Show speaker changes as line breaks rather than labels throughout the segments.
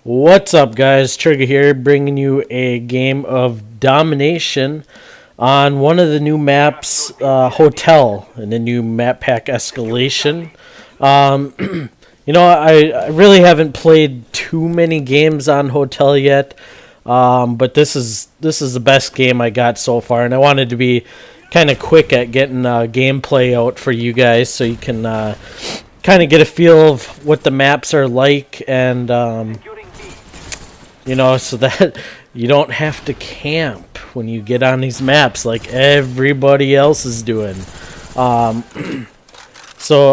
What's up, guys? Trigger here, bringing you a game of domination on one of the new maps, Hotel, and the new map pack escalation. Um, I really haven't played too many games on Hotel yet, but this is the best game I got so far, and I wanted to be kind of quick at getting gameplay out for you guys so you can kind of get a feel of what the maps are like and. So that you don't have to camp when you get on these maps like everybody else is doing. So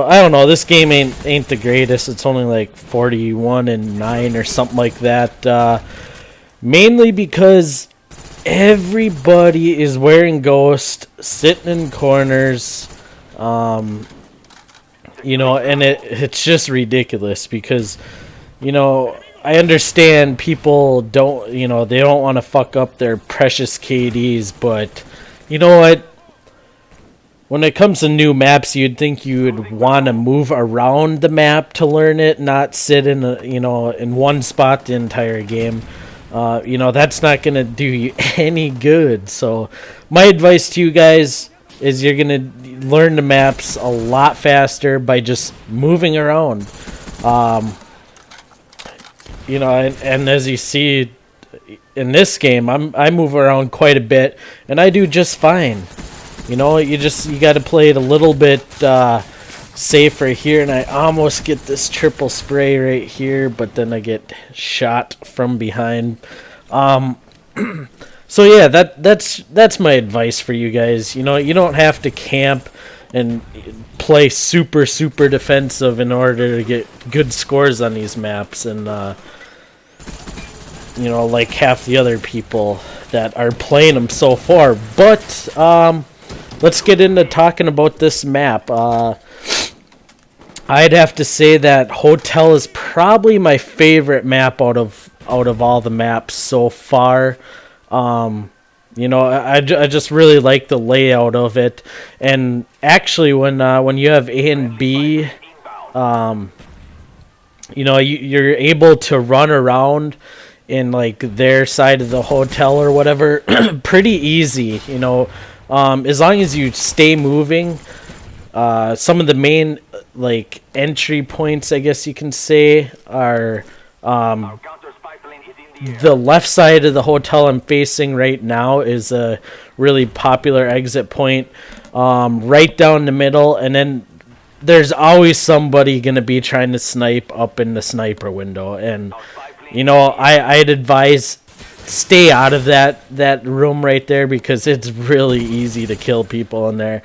I don't know. This game ain't the greatest. It's only like 41-9 or something like that. Mainly because everybody is wearing Ghost, sitting in corners. And it's just ridiculous because, I understand people don't, they don't want to fuck up their precious KDs, but you know what? When it comes to new maps, you'd think you would want to move around the map to learn it, not sit in in one spot the entire game. That's not going to do you any good. So my advice to you guys is you're going to learn the maps a lot faster by just moving around. And as you see in this game, I move around quite a bit, and I do just fine. You got to play it a little bit safer here, and I almost get this triple spray right here, but then I get shot from behind. So yeah, that's my advice for you guys. You don't have to camp and play super defensive in order to get good scores on these maps, and like half the other people that are playing them so far. But let's get into talking about this map. I'd have to say that Hotel is probably my favorite map out of all the maps so far. I just really like the layout of it, and actually when you have A and B, you're able to run around in like their side of the hotel or whatever pretty easy. As long as you stay moving. Some of the main like entry points, I guess you can say, are the left side of the hotel I'm facing right now is a really popular exit point, right down the middle, and then there's always somebody gonna be trying to snipe up in the sniper window, and I'd advise stay out of that room right there because it's really easy to kill people in there.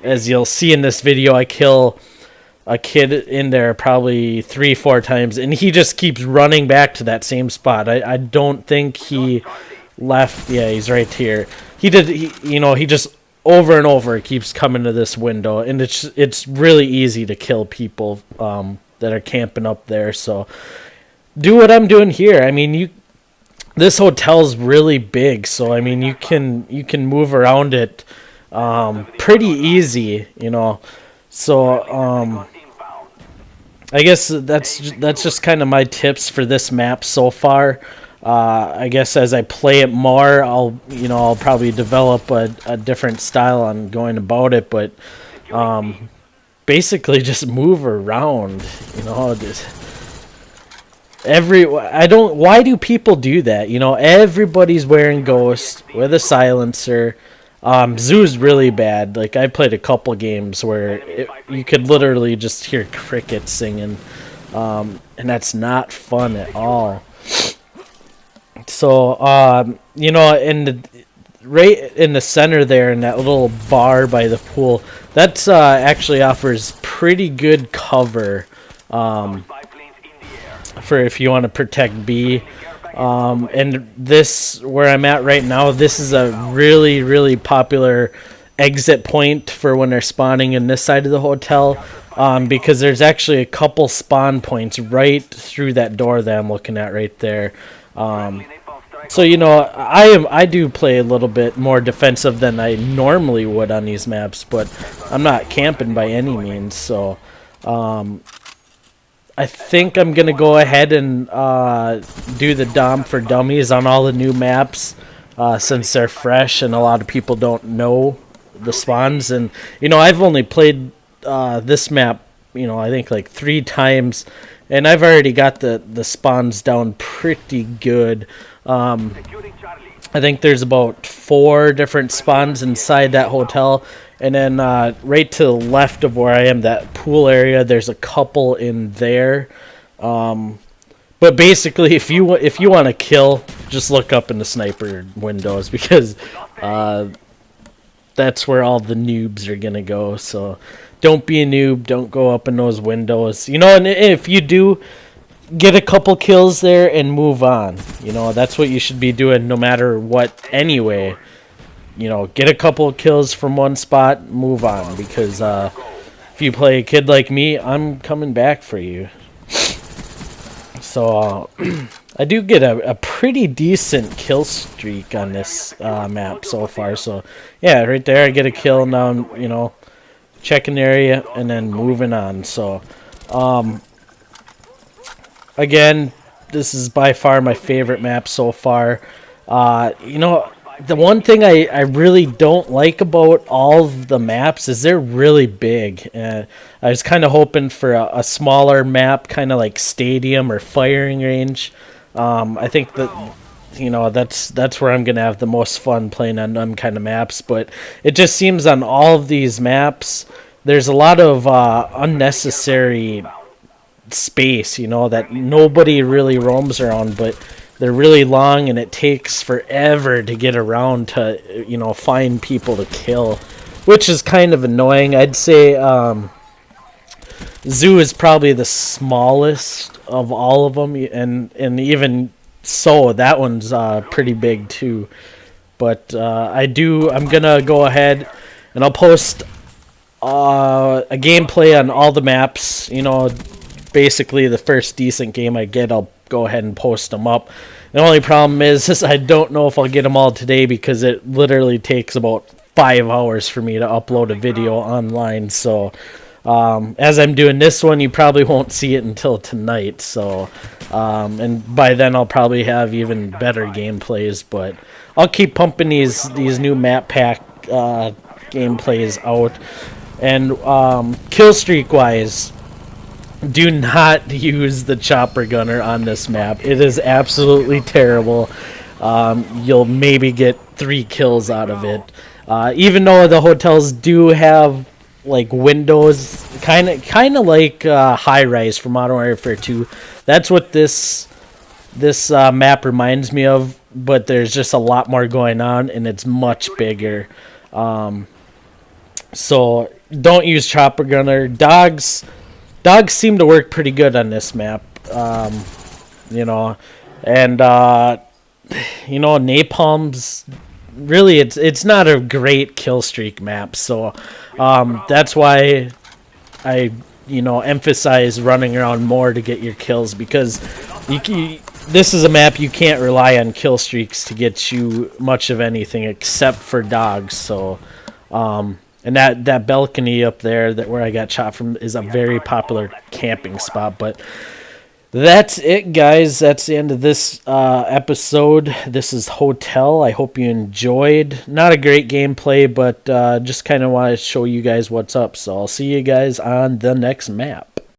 As you'll see in this video, I kill a kid in there probably 3-4 times, and he just keeps running back to that same spot. I don't think he left. Yeah, he's right here. He just over and over keeps coming to this window, and it's really easy to kill people that are camping up there. So do what I'm doing here. I mean, this hotel's really big, so I mean you can move around it pretty easy, So I guess that's just kind of my tips for this map so far. I guess as I play it more, I'll probably develop a different style on going about it, but basically just move around, why do people do that? Everybody's wearing Ghost with a silencer. Zoo's really bad. Like, I played a couple games where you could literally just hear crickets singing, and that's not fun at all. So, right in the center there, in that little bar by the pool, that's actually offers pretty good cover for if you want to protect B. And this, where I'm at right now, this is a really popular exit point for when they're spawning in this side of the hotel, because there's actually a couple spawn points right through that door that I'm looking at right there. So I do play a little bit more defensive than I normally would on these maps, but I'm not camping by any means. So I think I'm gonna go ahead and do the Dom for Dummies on all the new maps since they're fresh and a lot of people don't know the spawns. And I've only played this map, I think like 3 times, and I've already got the spawns down pretty good. I think there's about 4 different spawns inside that hotel, and then right to the left of where I am, that pool area, there's a couple in there. But basically, if you want to kill, just look up in the sniper windows, because that's where all the noobs are gonna go. So don't be a noob. Don't go up in those windows. And if you do get a couple kills there and move on, that's what you should be doing no matter what anyway. Get a couple kills from one spot, move on, because if you play a kid like me, I'm coming back for you. So I do get a pretty decent kill streak on this map so far. So yeah, right there I get a kill. Now I'm checking the area and then moving on. So again, this is by far my favorite map so far. The one thing I really don't like about all of the maps is they're really big. I was kind of hoping for a smaller map, kind of like stadium or firing range. I think that that's where I'm gonna have the most fun playing on them kind of maps. But it just seems on all of these maps, there's a lot of unnecessary space, that nobody really roams around, but they're really long and it takes forever to get around to find people to kill, which is kind of annoying. I'd say Zoo is probably the smallest of all of them, and even so, that one's pretty big too. But I'm gonna go ahead and I'll post a gameplay on all the maps. Basically the first decent game I get, I'll go ahead and post them up. The only problem is I don't know if I'll get them all today, because it literally takes about 5 hours for me to upload a video online. So as I'm doing this one, you probably won't see it until tonight. So and by then I'll probably have even better gameplays, but I'll keep pumping these new map pack gameplays out. And kill streak wise, do not use the chopper gunner on this map. It is absolutely terrible. You'll maybe get 3 kills out of it. Even though the hotels do have like windows, kind of like High Rise from Modern Warfare 2. That's what this map reminds me of, but there's just a lot more going on and it's much bigger. So don't use chopper gunner. Dogs seem to work pretty good on this map, and napalm's really it's not a great kill streak map, so that's why I emphasize running around more to get your kills, because this is a map you can't rely on kill streaks to get you much of anything except for dogs. So and that balcony up there, where I got shot from, is a very popular camping spot. But that's it, guys. That's the end of this episode. This is Hotel. I hope you enjoyed. Not a great gameplay, but just kind of want to show you guys what's up. So I'll see you guys on the next map.